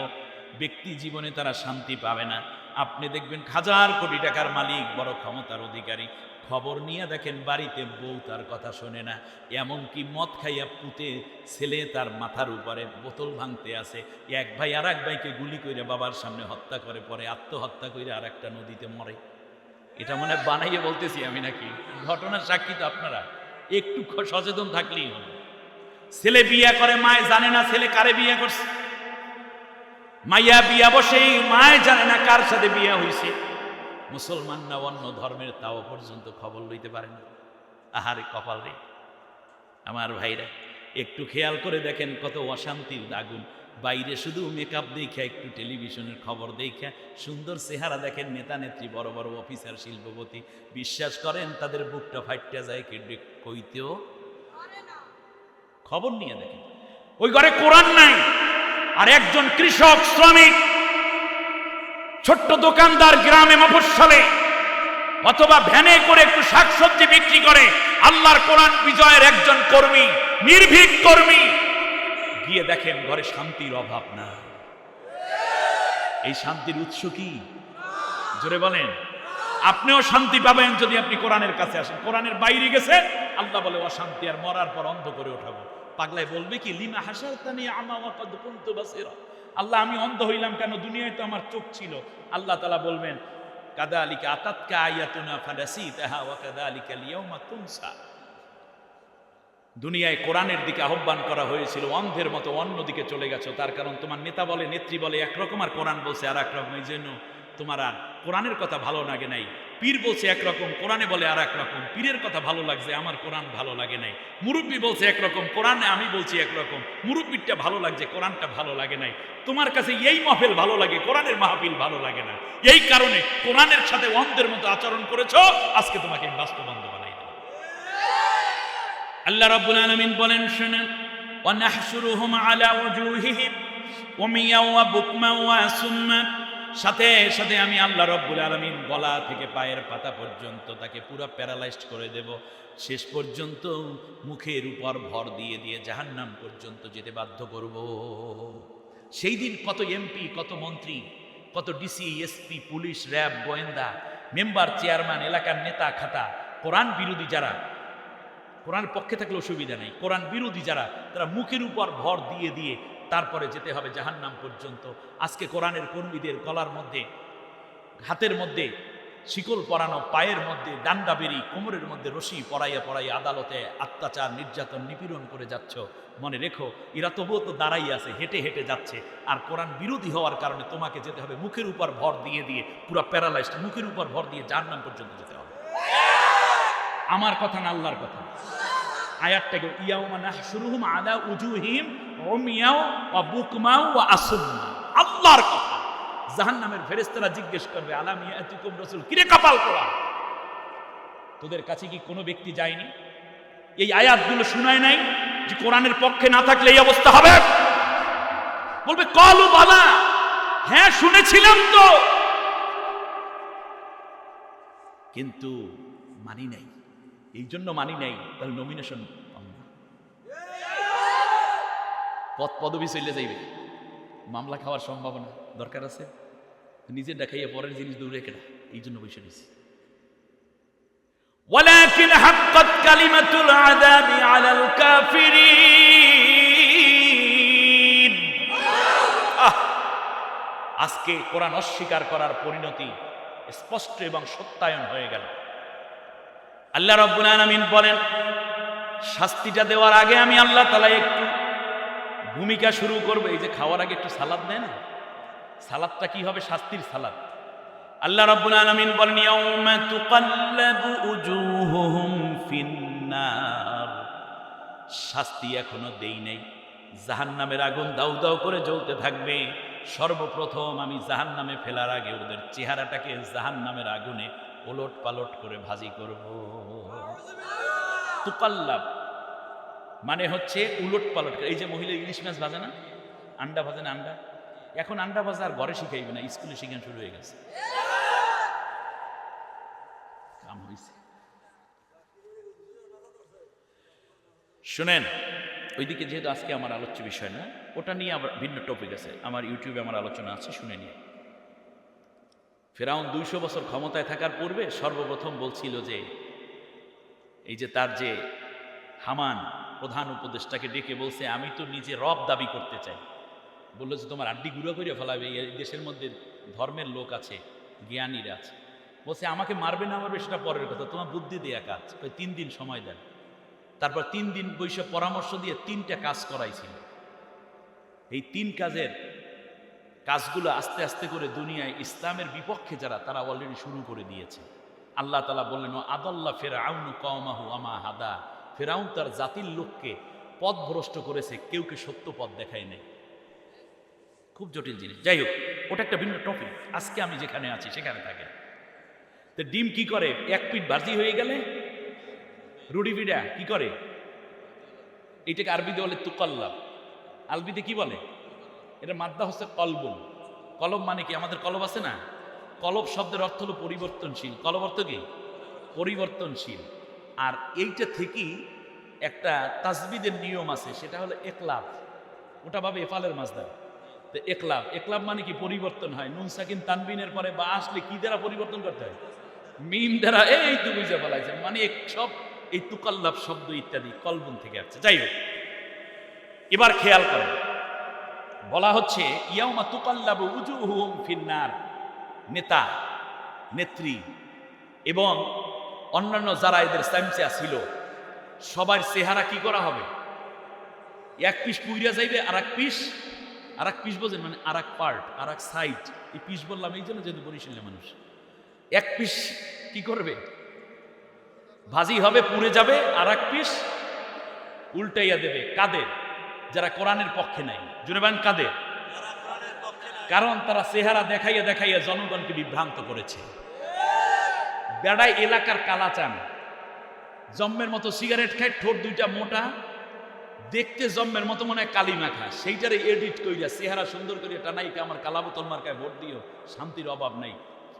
ব্যক্তি জীবনে তারা শান্তি পাবে না। আপনি দেখবেন হাজার কোটি টাকার মালিক, বড় ক্ষমতার অধিকারী, খবর নিয়ে দেখেন বাড়িতে বউ তার কথা শোনে না, এমনকি মদ খাইয়া পুঁতে ছেলে তার মাথার উপরে বোতল ভাঙতে আসে, এক ভাই আর এক ভাইকে গুলি করে বাবার সামনে হত্যা করে, পরে আত্মহত্যা করে আর একটা নদীতে মরে। এটা মনে বানাইয়ে বলতেছি আমি নাকি, ঘটনার সাক্ষী তো আপনারা, একটু সচেতন থাকলেই হবে। ছেলে বিয়া করে, মায় জানে না ছেলে কারে বিয়ে করছে, মাইয়া বিয়া বসে মায় জানে না কার সাথে বিয়া হয়েছে। মুসলমান না অন্য ধর্মের তাও পর্যন্ত খবর লইতে পারে না। আহারে কপাল রে আমার ভাইরা, একটু খেয়াল করে দেখেন কত অশান্তির আগুন। বাইরে শুধু মেকআপ দেখা, একটু টেলিভিশনের খবর দেখা সুন্দর চেহারা দেখেন নেতা নেত্রী, বড় বড় অফিসার, শিল্পপতি, বিশ্বাস করেন তাদের বুকটা ফাইটটা যায়, কেটে কইতেও খবর নিয়ে দেখেন ওই ঘরে কোরআন নাই, আর একজন কৃষক, শ্রমিক, ছোট্ট দোকানদার গ্রামে মফস্বলে অথবা ভ্যানে করে একটু শাকসবজি বিক্রি করে, আল্লাহর কোরআন বিজয়ের একজন কর্মী, নির্ভীক কর্মী, গিয়ে দেখেন ঘরে শান্তির অভাব না। এই শান্তির উৎস কি? জোরে বলেন। আপনিও শান্তি পাবেন যদি আপনি কোরআনের কাছে আসেন। কোরআনের বাইরে গেছে, আল্লাহ বলে অশান্তি, আর মরার পর অন্ধ করে ওঠাবো। পাগলায় বলবে কি, লিমা হাসারতানি আমা ওয়া কাদ কুনতু বাসীরা, আল্লাহ আমি অন্ধ হইলাম কেন, দুনিয়ায় তো আমার চোখ ছিল। আল্লাহ তাআলা বলবেন, কাযালিকা আতাতকা আয়াতুনা ফানাসিতাহা ওয়া কাযালিকাল ইয়াওমা তুনসা। দুনিয়ায় কোরআনের দিকে আহ্বান করা হয়েছিল, অন্ধের মতো অন্যদিকে চলে গেছো, তার কারণ তোমার নেতা বলে, নেত্রী বলে একরকম, আর কোরআন বলছে আর একরকম। এই জন্য তোমার আর কোরআনের কথা ভালো লাগে নাই। পীর বলছে একরকম, কোরআনে বলে আর একরকম। পীরের কথা ভালো লাগছে, আমার কোরআন ভালো লাগে নাই। মুরব্বী বলছে একরকম, কোরআনে আমি বলছি একরকম। মুরব্বীরটা ভালো লাগছে, কোরআনটা ভালো লাগে নাই। তোমার কাছে এই মাহফিল ভালো লাগে, কোরআনের মাহফিল ভালো লাগে না। এই কারণে কোরআনের সাথে অন্ধের মতো আচরণ করেছো, আজকে তোমাকে বাস্তবন্ধ বানাই দেব। আল্লাহ রাব্বুল আলামিন বলেন, শুনুন, ওয়া নাহশুরুহুম আলা ওয়ুজুহিহিম উমিয়াও ওয়া বুকমান ওয়া সুম্মা সাথে সাথে আমি আল্লাহ রব্বুল আলামিন গলা থেকে পায়ের পাতা পর্যন্ত তাকে পুরো প্যারালাইজড করে দেব, শেষ পর্যন্ত মুখের উপর ভর দিয়ে দিয়ে জাহান্নাম পর্যন্ত যেতে বাধ্য করব। সেই দিন কত এমপি, কত মন্ত্রী, কত ডিসি, এসপি, পুলিশ, র্যাব, গোয়েন্দা, মেম্বার, চেয়ারম্যান, এলাকার নেতা খাতা, কোরআন বিরোধী যারা, কোরআন পক্ষে থাকলে অসুবিধা নেই, কোরআন বিরোধী যারা, তারা মুখের উপর ভর দিয়ে দিয়ে তারপরে যেতে হবে জাহান্নাম পর্যন্ত। আজকে কোরআনের কর্মীদের গলার মধ্যে, হাতের মধ্যে শিকল পরানো, পায়ের মধ্যে ডান্ডা বেরি, কোমরের মধ্যে রশি পরাইয়া পরাইয়া আদালতে অত্যাচার, নির্যাতন, নিপীড়ন করে যাচ্ছ। মনে রেখো, এরা তবুও তো দাঁড়াই আছে, হেঁটে হেঁটে যাচ্ছে। আর কোরআন বিরোধী হওয়ার কারণে তোমাকে যেতে হবে মুখের উপর ভর দিয়ে দিয়ে, পুরো প্যারালাইজড, মুখের উপর ভর দিয়ে জাহান্নাম পর্যন্ত যেতে হবে। আমার কথা না, আল্লাহর কথা। আয়াতটাকে ইয়াউমা নাহশুরুহুম আলা উজুহিম উমিয়াও ওয়া বুকমাও ওয়া আসুম্মা, আল্লাহর কথা। জাহান্নামের ফেরেশতারা জিজ্ঞেস করবে, আলাম ইয়াতিকুম রাসূল, কিরে কপাল পোড়া, তোদের কাছে কি কোনো ব্যক্তি যায়নি? এই আয়াতগুলো শোনায় নাই যে কোরআনের পক্ষে না থাকলে এই অবস্থা হবে? বলবে কলু বালা, হ্যাঁ শুনেছিলাম তো, কিন্তু মানি নাই। এই জন্য মানি নাই, তাহলে নমিনেশন পাব না, পদ পদবি চলে যাইবে, মামলা খাওয়ার সম্ভাবনা দরকার আছে। নিজের দেখাইয়া পরের জিনিস দূরে কেনা, এই জন্য বসে নিছি। ওয়ালাকিন হাক্কাত কালিমাতুল আযাবি আলাল কাফিরিন। আজকে কোরআন অস্বীকার করার পরিণতি স্পষ্ট এবং সত্যায়ন হয়ে গেল। আল্লাহ রাব্বুল আলামিন বলেন, শাস্তিটা দেওয়ার আগে আমি আল্লাহ তাআলা একটু ভূমিকা শুরু করব। এই যে খাওয়ার আগে একটু সালাদ দেয় না, সালাদটা কি হবে? শাস্তির সালাদ। আল্লাহ রাব্বুল আলামিন বলেন, ইয়াউমা তুকাল্লাবু উজুহুহুম ফিন্নার। শাস্তি এখনো দেই নাই, জাহান্নামের আগুন দাউ দাউ করে জ্বলতে থাকবে। সর্বপ্রথম আমি জাহান্নামে ফেলার আগে ওদের চেহারাটাকে জাহান্নামের আগুনে ওলট পালট করে ভাজি করব। তুকাল্লাব মানে হচ্ছে উলট পালট। এই যে মহিলা ইলিশ মাছ ভাজে না, আন্ডা ভাজে না, আন্ডা, এখন আন্ডা ভাজা আর ঘরে শিখাইবে না, স্কুলে শিখানো শুরু হয়ে গেছে। কাম হয়েছে। শুনেন, ওইদিকে যেহেতু আজকে আমার আলোচ্য বিষয় না, ওটা নিয়ে আবার ভিন্ন টপিক আছে, আমার ইউটিউবে আমার আলোচনা আছে, শুনে নিয়ে। ফেরাউন 200 বছর ক্ষমতায় থাকার পূর্বে সর্বপ্রথম বলছিল যে, এই যে তার যে হামান প্রধান উপদেষ্টাকে ডেকে বলছে, আমি তো নিজে রব দাবি করতে চাই। বললো যে তোমার আড্ডি গুঁড়ো করে ফেলাবে, এই দেশের মধ্যে ধর্মের লোক আছে, জ্ঞানীরা আছে। বলছে আমাকে মারবে না মারবে সেটা পরের কথা, তোমার বুদ্ধি দেয়া কাজ। 3 দিন সময় দেন। তারপর 3 দিন বসে পরামর্শ দিয়ে 3টা কাজ করাইছিল। এই 3 কাজের কাজগুলো আস্তে আস্তে করে দুনিয়ায় ইসলামের বিপক্ষে যারা, তারা অলরেডি শুরু করে দিয়েছে। আল্লাহ তাআলা বললেন, আদাল্লা ফিরআউনু কওমাহু আমা হাদা। ফিরআউন তার জাতির লোককে পথভ্রষ্ট করেছে, কেউকে সত্য পথ দেখায় নাই। খুব জটিল জিনিস। যাই হোক, ওটা একটা ভিন্ন টপিক। আজকে আমি যেখানে আছি সেখানে থাকে। তো ডিম কি করে? 1 পিঠ ভাজি হয়ে গেলে রুটি পিঠা কি করে? এইটাকে আরবিতে বলে তুকাল্লাব। আরবিতে কি বলে? এটা মাদ্দা হচ্ছে কলবুল। কলব মানে কি? আমাদের কলব আছে না, কলব শব্দের অর্থ হলো পরিবর্তনশীল। কলব অর্থ কি? পরিবর্তনশীল। আর এইটা থেকেই একটা তাজবিদের নিয়ম আছে, সেটা হলো একলাব। ওটা ভাবে এফালের মাজদার। তো একলাব, একলাব মানে কি? পরিবর্তন হয়। নুন সাকিন তানবিনের পরে বা আসলে কি দ্বারা পরিবর্তন করতে হয়? মিম দ্বারা। এই তো বুঝে ফেলাইছে, মানে সব এই তুকাল্লাব শব্দ ইত্যাদি কলবুন থেকে আসছে। যাই হোক, এবার খেয়াল করেন, বলা হচ্ছে ইয়াউমা তুকাল্লাবু উজুহুহুম ফিন্নার। নেতা, নেত্রী এবং অন্যান্য যারা এদের সামসিয়া ছিল, সবার চেহারা কি করা হবে? 1 পিস পুইরা যাইবে, আর এক পিস বোঝেন, মানে আর এক পার্ট, আর এক সাইড। এই পিস বললাম এই জন্য, যেহেতু বরিশালের মানুষ। 1 পিস কি করবে? ভাজি হবে, পুড়ে যাবে, আর এক পিস উল্টাইয়া দেবে। কাদের? যারা কোরআনের পক্ষে নাই। জুনেবান কাদের? কারণ তারা চেহারা দেখাইয়া দেখাইয়া জনগণকে বিভ্রান্ত করেছে। বেড়ায় এলাকার কালাচান, জম্মের মতো সিগারেট খায়, ঠোঁট 2টা মোটা, দেখতে জম্মের মতো মনে হয় কালি মাখা, সেইটারে এডিট কইরা চেহারা সুন্দর করে টানাইকে আমার কালাবোতল মার্কায় ভোট দিও, শান্তির অভাব নাই।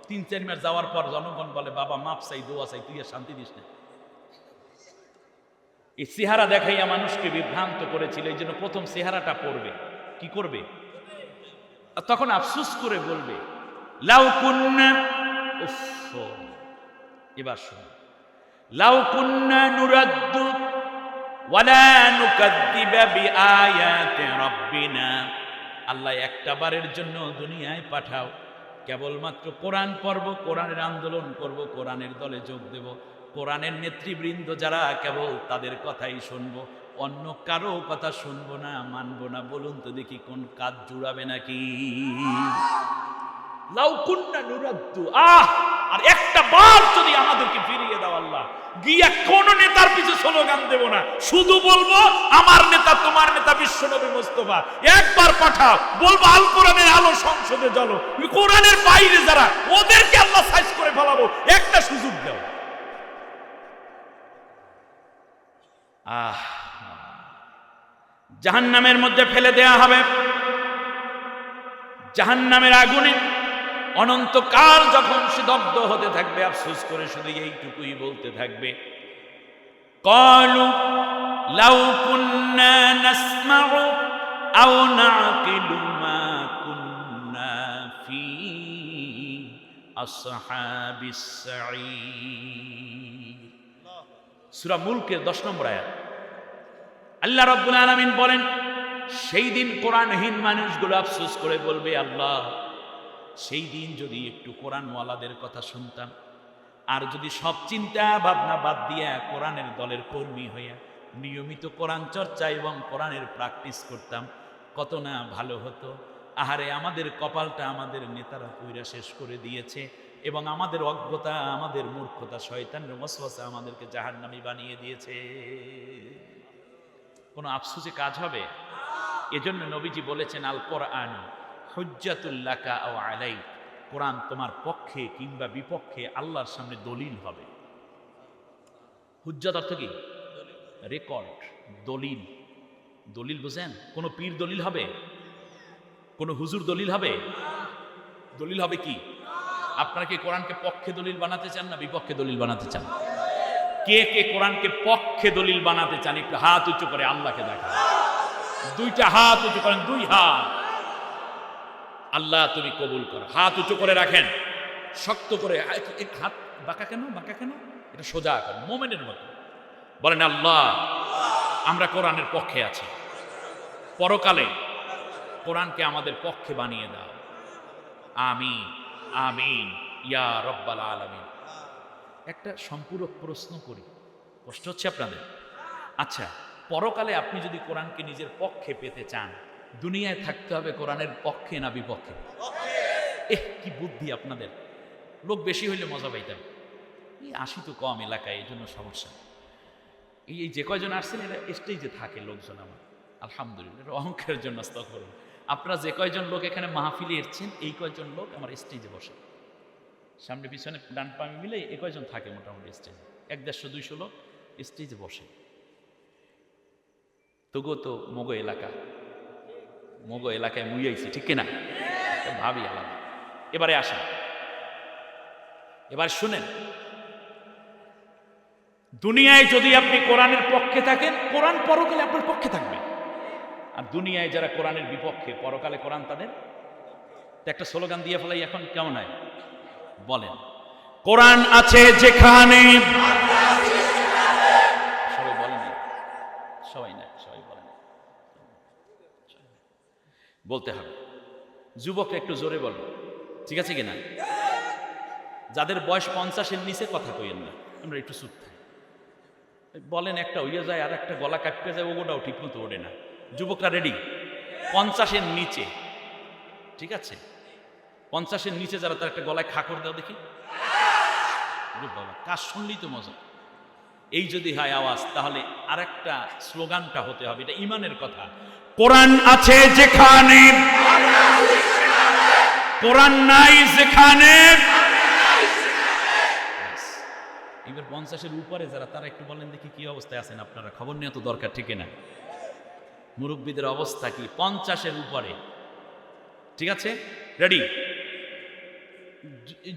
3-4 মাস যাওয়ার পর জনগণ বলে বাবা মাপ চাই, দোয়া চাই, তুই আর শান্তি দিস না। এই চেহারা দেখাইয়া মানুষকে বিভ্রান্ত করেছিল, এই জন্য প্রথম চেহারাটা পড়বে, কি করবে? তখন আফসোস করে বলবে লাউ কুন্না, উফ, এবার শুনুন, লাউ কুন্না নুরাদ্দু ওয়ালা নুকাদ্দিবা বিআয়াতি রাব্বিনা। আল্লাহ একটা বারের জন্য দুনিয়ায় পাঠাও, কেবলমাত্র কোরআন পড়ব, কোরআনের আন্দোলন করব, কোরআনের দলে যোগ দেব, কোরআনের নেতৃবৃন্দ যারা কেবল তাদের কথাই শুনবো, অন্য কারো কথা শুনবো না, মানবো না। বলুন তো দেখি কোন কাজ জুড়াবে নাকি? লাউ কুন্না নুরাদ্দু, আর একটা বার যদি আমাদেরকে ফিরিয়ে দাও আল্লাহ, গিয়া কোন নেতার পিছু স্লোগান দেব না, শুধু বলবো আমার নেতা তোমার নেতা বিশ্বনবী মুস্তাফা, একবার পাঠাও, বলবো আল কোরআনের আলো সংসদে জ্বলো, কোরআনের বাইরে যারা ওদেরকে আল্লাহ সাইজ করে ফেলাবো, একটা সুযোগ দাও। জাহান্নামের মধ্যে ফেলে দেয়া হবে, জাহান্নামের আগুনে অনন্তকাল যখন সে দগ্ধ হতে থাকবে, আফসোস করে শুধু এইটুকুই বলতে থাকবে, ক্বালু লাউ কুন্না নাসমাউ আও নাকিলু মা কুন্না ফি আসহাবিস সাঈর। সূরা মুলকের 10 নম্বর আয়াত। আল্লাহ রাব্বুল আলামিন বলেন, সেই দিন কোরআনহীন মানুষগুলো আফসোস করে বলবে, আল্লাহ সেই দিন যদি একটু কোরআনওয়ালাদের কথা শুনতাম, আর যদি সব চিন্তা ভাবনা বাদ দিয়া কোরআনের দলের কর্মী হইয়া নিয়মিত কোরআন চর্চা এবং কোরআনের প্র্যাকটিস করতাম, কত না ভালো হতো। আহারে আমাদের কপালটা আমাদের নেতারা পুইরা শেষ করে দিয়েছে, এবং আমাদের অজ্ঞতা, আমাদের মূর্খতা, শয়তানের ওয়াসওয়াসা আমাদেরকে জাহান্নামী বানিয়ে দিয়েছে। কোনো আফসোসে কাজ হবে? এজন্য নবীজি বলেছেন, আল কোরআন হুজ্জাতুল লাকা আও আলাইক, কোরআন তোমার পক্ষে কিংবা বিপক্ষে আল্লাহর সামনে দলিল হবে। হুজ্জাত অর্থ কি? রেকর্ড, দলিল। দলিল বুঝেন? কোন পীর দলিল হবে? কোন হুজুর দলিল হবে? দলিল হবে কি? আপনারা কি কোরআনকে পক্ষে দলিল বানাতে চান না বিপক্ষে দলিল বানাতে চান? কে কে কোরআনকে পক্ষে দলিল বানাতে চান? একটু হাত উঁচু করে আল্লাহকে দেখা, দুইটা হাত উঁচু করেন, 2 হাত। আল্লাহ তুমি কবুল করো। হাত উঁচু করে রাখেন, শক্ত করে। হাত বাঁকা কেন? বাঁকা কেন? এটা সোজা করেন, মোমেনের মতো। বলেন, আল্লাহ আমরা কোরআনের পক্ষে আছি, পরকালে কোরআনকে আমাদের পক্ষে বানিয়ে দাও। আমিন আমিন ইয়া রব্বাল আলামিন। একটা সম্পূরক প্রশ্ন করি, কষ্ট হচ্ছে আপনাদের? আচ্ছা, পরকালে আপনি যদি কোরআনকে নিজের পক্ষে পেতে চান, দুনিয়ায় থাকতে হবে কোরআনের পক্ষে না বিপক্ষে? কি বুদ্ধি আপনাদের! লোক বেশি হইলে মজা পাইতাম, এই 80 তো কম এলাকায়, এই জন্য সমস্যা। এই যে কয়জন আসছেন এরা স্টেজে থাকে লোকজন, আমার আলহামদুলিল্লাহ, অহংকারের জন্য আস্তাগফিরুল্লাহ। আপনারা যে কয়জন লোক এখানে মাহফিলে এসেছেন, এই কয়জন লোক আমার স্টেজে বসে, সামনে পিছনে ডান পামে মিলে এই কয়জন থাকে মোটামুটি স্টেজে, 150-200 লোক স্টেজে বসে। তবুও তো মগো এলাকায় মুইয়াইছি, ঠিক কিনা? ভাবি আলাদা। এবারে আসেন, এবার শুনেন, দুনিয়ায় যদি আপনি কোরআনের পক্ষে থাকেন, কোরআন পরকালে আপনার পক্ষে থাকবে। আর দুনিয়ায় যারা কোরআনের বিপক্ষে, পরকালে কোরআন তাদের। একটা স্লোগান দিয়ে ফেলাই এখন, কেমন হয় বলেন? কোরআন আছে যেখানে, সবাই বলেন, সবাই না, সবাই বলেন, বলতে হবে। যুবকরা একটু জোরে বলো, ঠিক আছে কিনা? যাদের বয়স 50-এর নিচে কথা কইেন না, আমরা একটু চুপ থাকি। বলেন একটা হইয়া যায়, আর একটা গলা কাটতে যায়, ওটাও ঠিক মতো ওঠে না। যুবকরা রেডি? 50-এর নিচে, ঠিক আছে? 50-এর নিচে যারা, তার একটা গলায় খাকড় দাও দেখি। বাবা, কাজ শুনলেই তো মজা। এই যদি হয় আওয়াজ, তাহলে আরেকটা স্লোগানটা হতে হবে, এটা ইমানের কথা। কোরআন আছে যেখানে, কোরআন নাই যেখানে। এবার 50-এর উপরে যারা, তারা একটু বলেন দেখি কি অবস্থায় আছেন আপনারা, খবর নেওয়া তো দরকার, ঠিক না? মুরব্বীদের অবস্থা কি? 50-এর উপরে। ঠিক আছে, রেডি?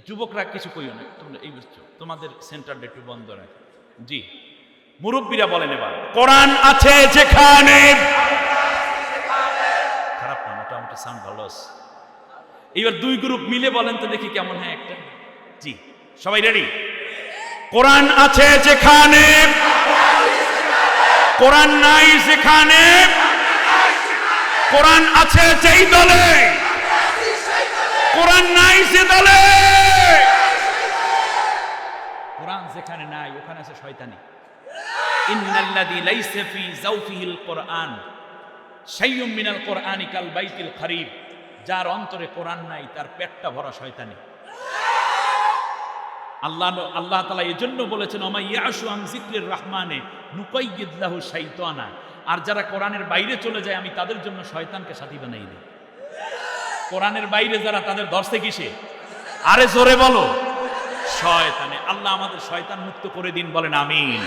যুবকরা কিছু কইও না, তোমরা এই বুঝছো, তোমাদের সেন্টারটা একটু বন্ধ রাখো। জি, মুরব্বীরা বলেন এবার, কোরআন আছে যেখানে, খারাপ না, মোটামুটি সাউন্ড ভালো আছে। এবার দুই গ্রুপ মিলে বলেন তো দেখি কেমন হয় একটা। জি, সবাই রেডি? কোরআন আছে যেখানে, কোরআন নাই যেখানে, কোরআন আছে যেই দলে, কোরআন নাই যে দলে। কোরআন যেখানে নাই ওখানে আছে শয়তানি। ইন্নাল্লাযী লাইসা ফী যাওফিহিল কোরআন শাইউম মিনাল কোরআনি কাল বাইতিল খারিব। যার অন্তরে কোরআন নাই তার পেটটা ভরা শয়তানি। আল্লাহ তাআলা এজন্য বলেছেন, ওমা ইয়াশু আন যিকরির রহমানে নুকাইয়িদ লাহু শাইতানা। আর যারা কোরআনের বাইরে চলে যায় আমি তাদের জন্য শয়তানকে সাথী বানাই দিই। কোরআনের বাইরে যারা, তাদের ধরছে কিসে? আরে জোরে বলো, শয়তানে। আল্লাহ আমাদের শয়তান মুক্ত করে দিন, বলেন আমিন।